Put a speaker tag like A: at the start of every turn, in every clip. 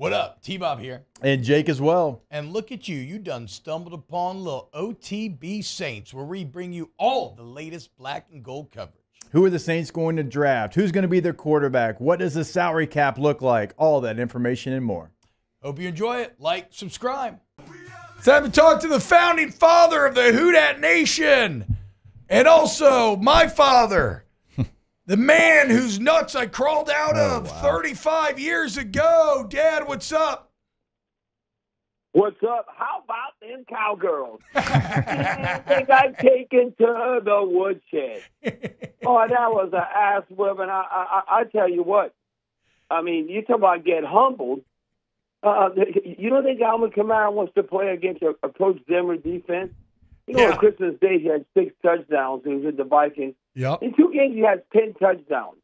A: What up? T-Bob here.
B: And Jake as well.
A: And look at you. You done stumbled upon little OTB Saints, where we bring you all the latest black and gold coverage.
B: Who are the Saints going to draft? Who's going to be their quarterback? What does the salary cap look like? All that information and more.
A: Hope you enjoy it. Like, subscribe. It's time to talk to the founding father of the Who Dat Nation. And also my father. The man whose nuts I crawled out of 35 years ago. Dad, what's up?
C: What's up? How about them cowgirls? I think I've taken to the woodshed. Oh, that was an ass whipping. I tell you what. I mean, you talk about get humbled. You don't think Alvin Kamara wants to play against a Coach Zimmer defense? You know, on Christmas Day, he had 6 touchdowns. He was with the Vikings.
A: Yep.
C: In 2 games, he had 10 touchdowns.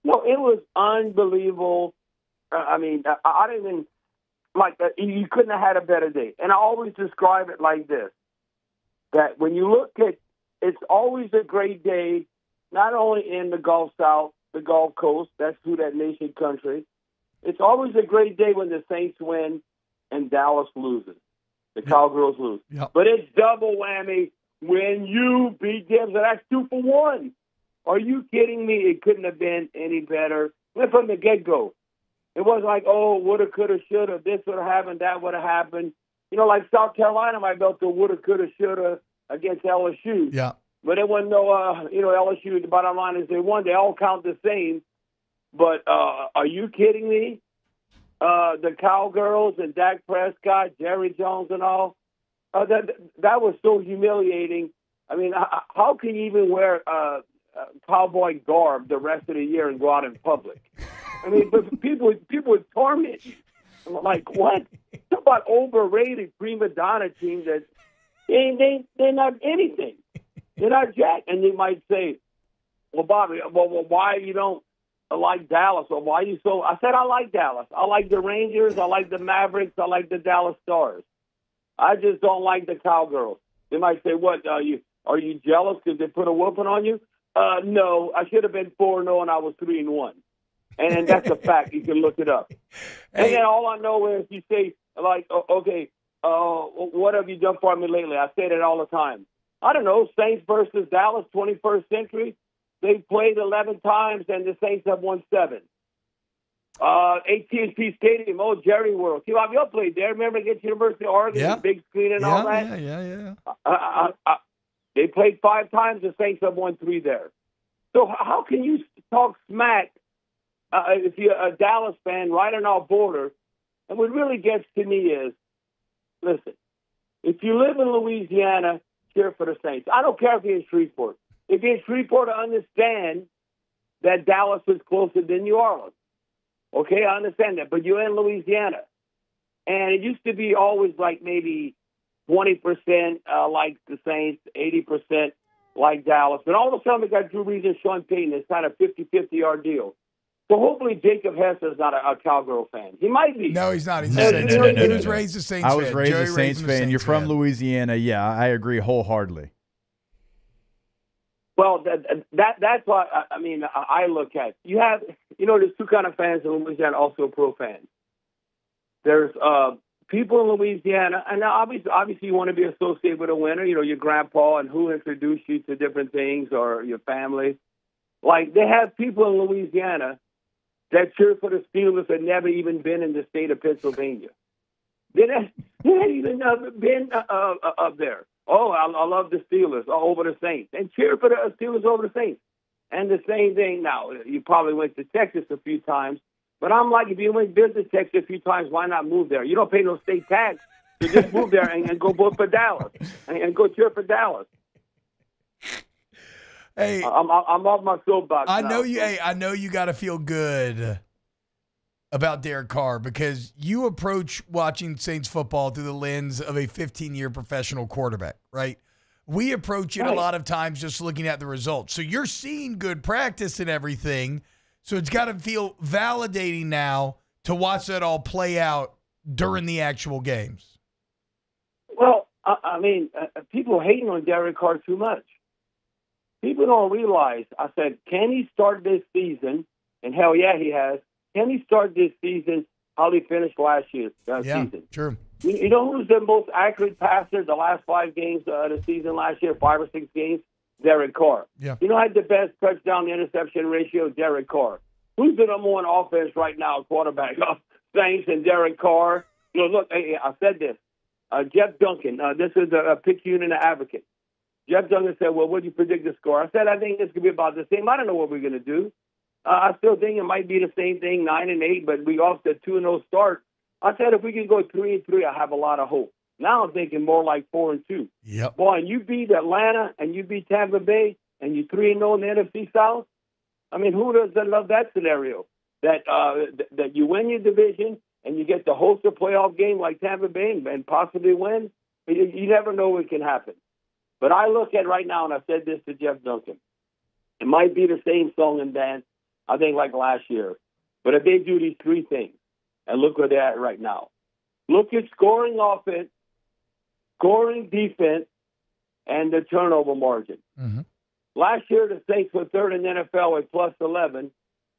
C: No, it was unbelievable. I mean, I didn't even, you couldn't have had a better day. And I always describe it like this, that when you look at, it's always a great day, not only in the Gulf South, the Gulf Coast, that's Who Dat Nation country. It's always a great day when the Saints win and Dallas loses. The Cowgirls lose.
A: Yep.
C: But it's double whammy when you beat them. So that's 2 for 1. Are you kidding me? It couldn't have been any better. Went from the get-go. It wasn't like, oh, woulda, coulda, shoulda, this would have happened, that would have happened. You know, like South Carolina might built the woulda, coulda, shoulda against LSU.
A: Yeah.
C: But it wasn't no, LSU, the bottom line is they won. They all count the same. But are you kidding me? The Cowgirls and Dak Prescott, Jerry Jones and all, that was so humiliating. I mean, how can you even wear cowboy garb the rest of the year and go out in public? I mean, but people would torment you. I'm like, what? Talk about overrated prima donna team that they're not anything. They're not jack. And they might say, well, Bobby, why you don't like Dallas, or why you so? I said I like Dallas. I like the Rangers. I like the Mavericks. I like the Dallas Stars. I just don't like the Cowgirls. They might say, "What are you jealous because they put a whooping on you?" No, I should have been 4-0 and I was 3-1, and that's a fact. You can look it up. And then all I know is you say like, "Okay, what have you done for me lately?" I say that all the time. I don't know, Saints versus Dallas, 21st century. They've played 11 times, and the Saints have won 7. AT&T Stadium, Jerry World. You'll played there. Remember against University of Oregon, big screen and all that?
A: Yeah.
C: They played 5 times. The Saints have won 3 there. So how can you talk smack if you're a Dallas fan right on our border? And what really gets to me is, listen, if you live in Louisiana, cheer for the Saints. I don't care if you're in Shreveport. If you're in Shreveport, I understand that Dallas is closer than New Orleans. Okay, I understand that. But you're in Louisiana. And it used to be always like maybe 20% like the Saints, 80% like Dallas. But all of a sudden, we got Drew Brees and Sean Payton. It's kind of 50-50 our deal. So hopefully Jacob Hester is not a Cowgirl fan. He might be.
A: No, he's not. He's a Saints fan. He was raised a Saints fan.
B: I was raised a Saints fan. You're from
A: fan.
B: Louisiana. Yeah, I agree wholeheartedly.
C: Well, that's why, I mean, I look at. You have, there's 2 kind of fans in Louisiana, also pro fans. There's people in Louisiana, and obviously you want to be associated with a winner, your grandpa and who introduced you to different things, or your family. Like, they have people in Louisiana that cheer for the Steelers that never even been in the state of Pennsylvania. They haven't even been up there. Oh, I love the Steelers over the Saints. And cheer for the Steelers over the Saints. And the same thing now. You probably went to Texas a few times. But I'm like, if you went to visit Texas a few times, why not move there? You don't pay no state tax. So just move there and go vote for Dallas. And go cheer for Dallas.
A: Hey,
C: I'm off my soapbox
A: I
C: now.
A: know you. Hey, I know you got to feel good about Derek Carr, because you approach watching Saints football through the lens of a 15-year professional quarterback, right? We approach it a lot of times just looking at the results. So you're seeing good practice and everything, so it's got to feel validating now to watch that all play out during the actual games.
C: Well, I mean, people hating on Derek Carr too much. People don't realize, I said, can he start this season? And hell yeah, he has. Can he start this season how they finished last year's season.
A: Sure.
C: You know who's the most accurate passer the last 5 games of the season last year, 5 or 6 games? Derek Carr.
A: Yeah.
C: You know who had the best touchdown-to-interception ratio? Derek Carr. Who's the number one offense right now, quarterback? Saints and Derek Carr. You know, look, hey, I said this. Jeff Duncan, this is a pick unit advocate. Jeff Duncan said, well, what do you predict the score? I said, I think this could be about the same. I don't know what we're going to do. I still think it might be the same thing, 9-8, but we off the 2-0 start. I said, if we can go 3-3, I have a lot of hope. Now I'm thinking more like 4-2.
A: Yep.
C: Boy, and you beat Atlanta and you beat Tampa Bay and you 3-0 in the NFC South. I mean, who doesn't love that scenario? That that you win your division and you get to host a playoff game like Tampa Bay and possibly win. You never know what can happen. But I look at right now, and I said this to Jeff Duncan. It might be the same song and dance, I think, like last year. But if they do these 3 things, and look where they're at right now. Look at scoring offense, scoring defense, and the turnover margin.
A: Mm-hmm.
C: Last year, the Saints were 3rd in the NFL with plus 11.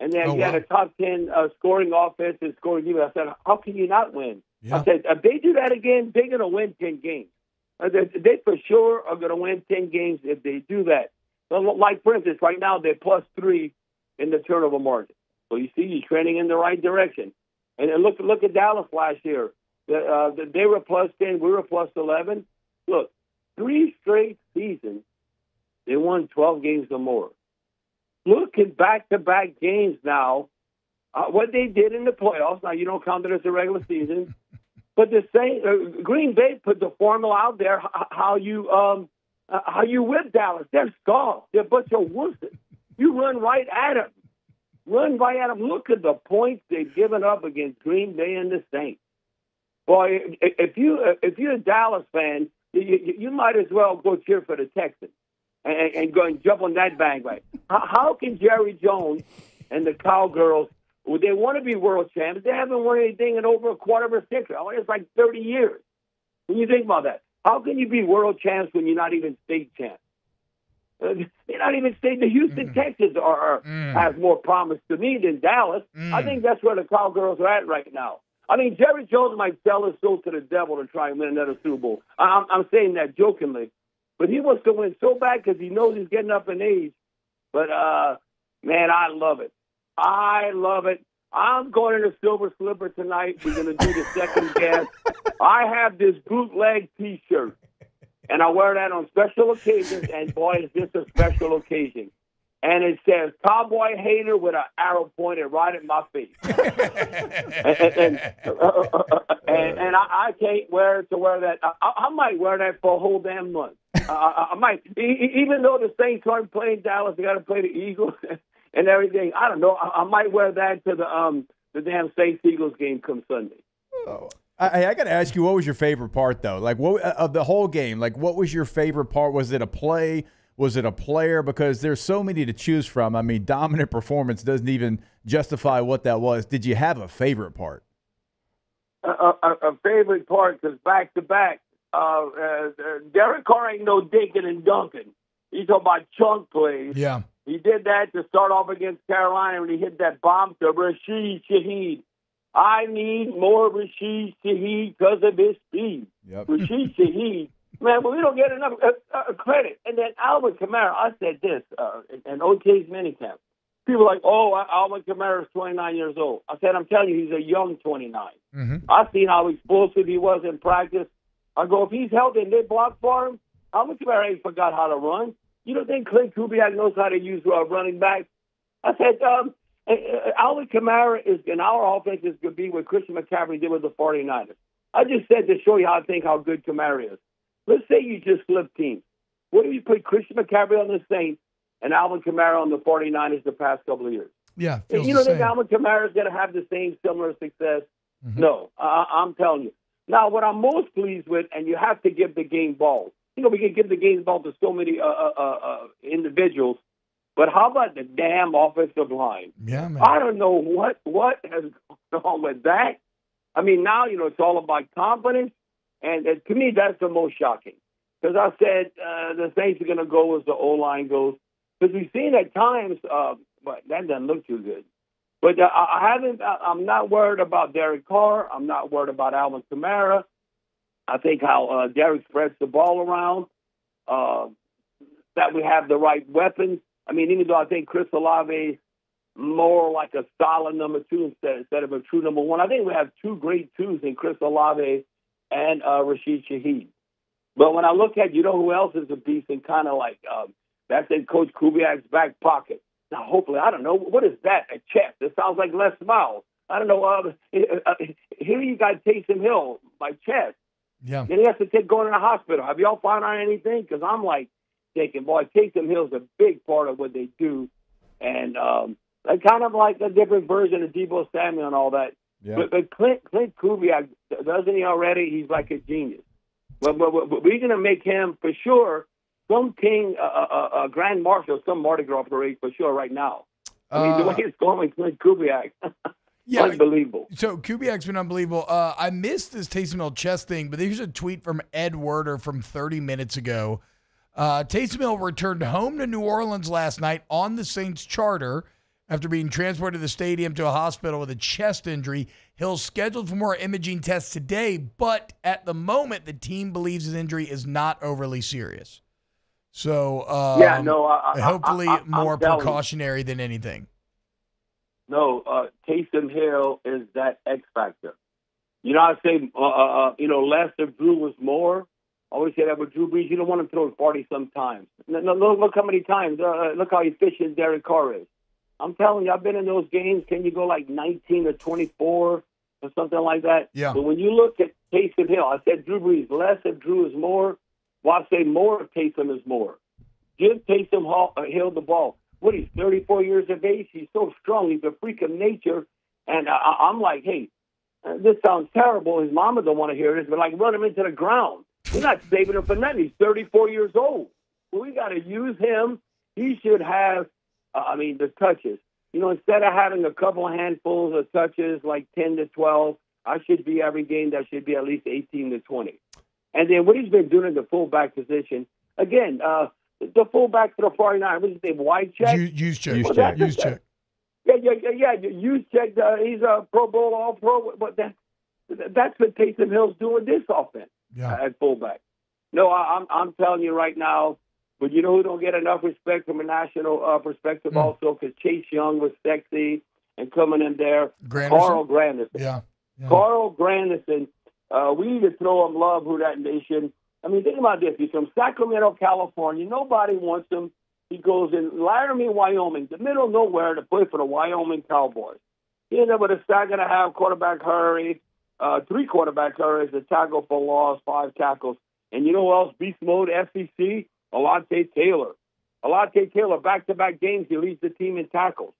C: And then you had a top 10 scoring offense and scoring defense. I said, how can you not win? Yeah. I said, if they do that again, they're going to win 10 games. They for sure are going to win 10 games if they do that. So, like, for instance, right now they're plus 3 in the turnover margin. So you see, you're trending in the right direction. And look at Dallas last year. They were plus 10, we were plus 11. Look, 3 straight seasons, they won 12 games or more. Look at back-to-back games now. What they did in the playoffs. Now, you don't count it as a regular season. But the same, Green Bay put the formula out there how you whip Dallas. They're scoffed. They're a bunch of wusses. You run right at them. Look at the points they've given up against Green Bay and the Saints. Boy, if you're a Dallas fan, you might as well go cheer for the Texans and go and jump on that bandwagon. How can Jerry Jones and the Cowgirls? Well, they want to be world champions. They haven't won anything in over a quarter of a century. It's like 30 years. When you think about that, how can you be world champs when you're not even state champs? They're not even state. The Houston Texans has more promise to me than Dallas. I think that's where the Cowgirls are at right now. I mean, Jerry Jones might sell his soul to the devil to try and win another Super Bowl. I'm saying that jokingly. But he wants to win so bad because he knows he's getting up in age. But, man, I love it. I'm going to the Silver Slipper tonight. We're going to do the second guest. I have this bootleg T-shirt, and I wear that on special occasions, and, boy, is this a special occasion. And it says, Cowboy hater with an arrow pointed right at my face. and I can't wear that. I might wear that for a whole damn month. I might. Even though the Saints aren't playing Dallas, they got to play the Eagles. And everything. I don't know. I might wear that to the damn Saints-Eagles game come Sunday.
B: Oh. I got to ask you, what was your favorite part, though? Like, what of the whole game? Like, what was your favorite part? Was it a play? Was it a player? Because there's so many to choose from. I mean, dominant performance doesn't even justify what that was. Did you have a favorite part?
C: A favorite part, because back-to-back, Derek Carr ain't no dinking and dunking. He's talking about chunk plays.
A: Yeah.
C: He did that to start off against Carolina when he hit that bomb to Rashid Shaheed. I need more Rashid Shaheed because of his speed.
B: Yep.
C: Rashid Shaheed, man, but we don't get enough credit. And then Alvin Kamara, I said this in OT's minicamp. People are like, Alvin Kamara is 29 years old. I said, I'm telling you, he's a young 29.
A: Mm-hmm.
C: I've seen how explosive he was in practice. I go, if he's healthy and they block for him, Alvin Kamara ain't forgot how to run. You don't think Clint Kubiak knows how to use running back? I said, Alvin Kamara is in our offense is going to be what Christian McCaffrey did with the 49ers. I just said to show you how I think how good Kamara is. Let's say you just flip teams. What if you put Christian McCaffrey on the Saints and Alvin Kamara on the 49ers the past couple of years?
A: Yeah.
C: You don't think Alvin Kamara is going to have the same similar success? Mm-hmm. No, I'm telling you. Now, what I'm most pleased with, and you have to give the game balls. We can give the game ball to so many individuals, but how about the damn offensive line?
A: Yeah, man.
C: I don't know what has gone on with that. I mean, now, it's all about confidence, and to me, that's the most shocking. Because I said the Saints are going to go as the O-line goes. Because we've seen at times, but that doesn't look too good. But I'm not worried about Derek Carr. I'm not worried about Alvin Kamara. I think how Derek spreads the ball around, that we have the right weapons. I mean, even though I think Chris Olave more like a solid number two instead of a true number one, I think we have two great twos in Chris Olave and Rashid Shaheed. But when I look at, who else is a beast and kind of like that's in Coach Kubiak's back pocket. Now, hopefully, I don't know, what is that? A chest? It sounds like Les Miles. I don't know. Here you got Taysom Hill, my chest.
A: Yeah.
C: Then he has to take going to the hospital. Have y'all found out anything? Because I'm like thinking, boy, Taysom Hill's a big part of what they do. And kind of like a different version of Deebo Samuel and all that.
B: Yeah.
C: But Clint Kubiak, doesn't he already? He's like a genius. But we're going to make him, for sure, some king, grand marshal, some Mardi Gras parade for sure right now. I mean, the way it's going, Clint Kubiak,
A: yeah,
C: unbelievable.
A: So Kubiak's been unbelievable. I missed this Taysom Hill chest thing, but there's a tweet from Ed Werder from 30 minutes ago. Taysom Hill returned home to New Orleans last night on the Saints charter after being transported to the stadium to a hospital with a chest injury. Hill's scheduled for more imaging tests today, but at the moment, the team believes his injury is not overly serious. So, hopefully more precautionary than anything.
C: No, Taysom Hill is that X factor. I say, less if Drew was more. I always say that with Drew Brees. You don't want him to throw a party sometimes. No, look how many times. Look how efficient Derek Carr is. I'm telling you, I've been in those games. Can you go like 19 or 24 or something like that?
A: Yeah.
C: But when you look at Taysom Hill, I said Drew Brees, less if Drew is more. Well, I say more if Taysom is more. Give Taysom Hill the ball. What, he's 34 years of age. He's so strong. He's a freak of nature. And I'm like, hey, this sounds terrible. His mama don't want to hear this, but like run him into the ground. We're not saving him for nothing. He's 34 years old. Well, we got to use him. He should have, the touches. Instead of having a couple of handfuls of touches, like 10 to 12, I should be every game that should be at least 18 to 20. And then what he's been doing in the fullback position, again, the fullback for the 49ers, what's his name, Wycheck?
A: Use check.
C: Yeah. Use check. He's a Pro Bowl, All-Pro. But that's what Taysom Hill's doing this offense at fullback. No, I'm telling you right now, but you know who don't get enough respect from a national perspective also? Because Chase Young was sexy and coming in there. Carl Granderson.
A: Yeah.
C: Carl Granderson. We need to throw him love, who that nation. I mean, think about this. He's from Sacramento, California. Nobody wants him. He goes in Laramie, Wyoming, the middle of nowhere, to play for the Wyoming Cowboys. He ended up with a second and a half quarterback hurry, 3 quarterback hurries, a tackle for loss, 5 tackles. And you know who else? Beast mode, SEC? Alante Taylor. Alante Taylor, back-to-back games, he leads the team in tackles.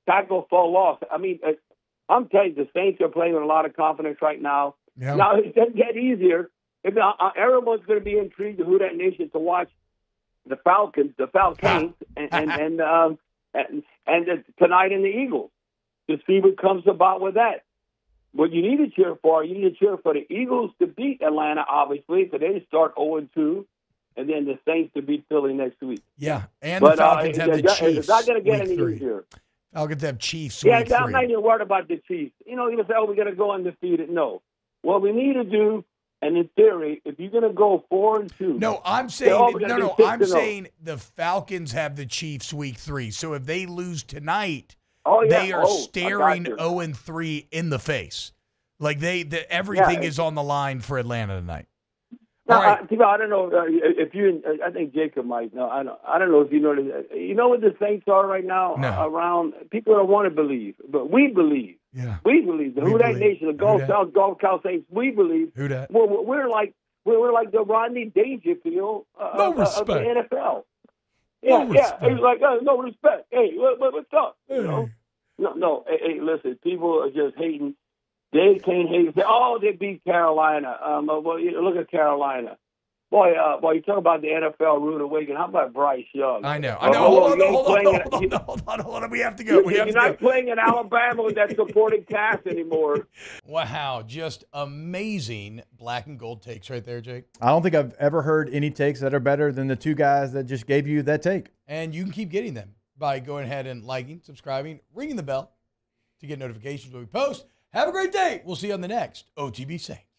C: Tackle for loss. I mean, I'm telling you, the Saints are playing with a lot of confidence right now.
A: Yeah.
C: Now, it doesn't get easier. Everyone's going to be intrigued to who that nation to watch the Falcons, and tonight in the Eagles to see what comes about with that. What you need to cheer for, the Eagles to beat Atlanta, obviously, because they start 0-2, and then the Saints to beat Philly next week.
A: Yeah, and the Falcons have the Chiefs.
C: It's not going to get any easier.
A: Falcons have Chiefs.
C: Yeah, I'm not even worried about the Chiefs. You're going to say, we're going to go undefeated. No. What we need to do, and in theory, if you're going to go 4-2.
A: No, I'm saying I'm saying the Falcons have the Chiefs week 3. So if they lose tonight, they are staring 0-3 in the face. Like everything is on the line for Atlanta tonight.
C: Now,
A: right.
C: I don't know if you. I think Jacob might know. I don't know if you know this. You know what the Saints are right now?
A: No.
C: Around people don't want to believe, but we believe.
A: Yeah.
C: We believe. Who that nation? The Gulf Coast Saints. We believe.
A: Who that?
C: We're like the Rodney Dangerfield
A: no respect.
C: of the NFL. Yeah, He's like, no respect. Hey, what's up?
A: Hey.
C: You know? No. Hey, listen. People are just hating. They can't hate. Say, they beat Carolina. Look at Carolina. Boy, you talk about the NFL rude awakening. How about Bryce Young?
A: I know. Hold on. We have to go.
C: You're not playing in Alabama with that supporting cast anymore.
A: Wow, just amazing black and gold takes right there, Jake.
B: I don't think I've ever heard any takes that are better than the two guys that just gave you that take.
A: And you can keep getting them. by going ahead and liking, subscribing, ringing the bell to get notifications when we post. Have a great day. We'll see you on the next OTB Saints.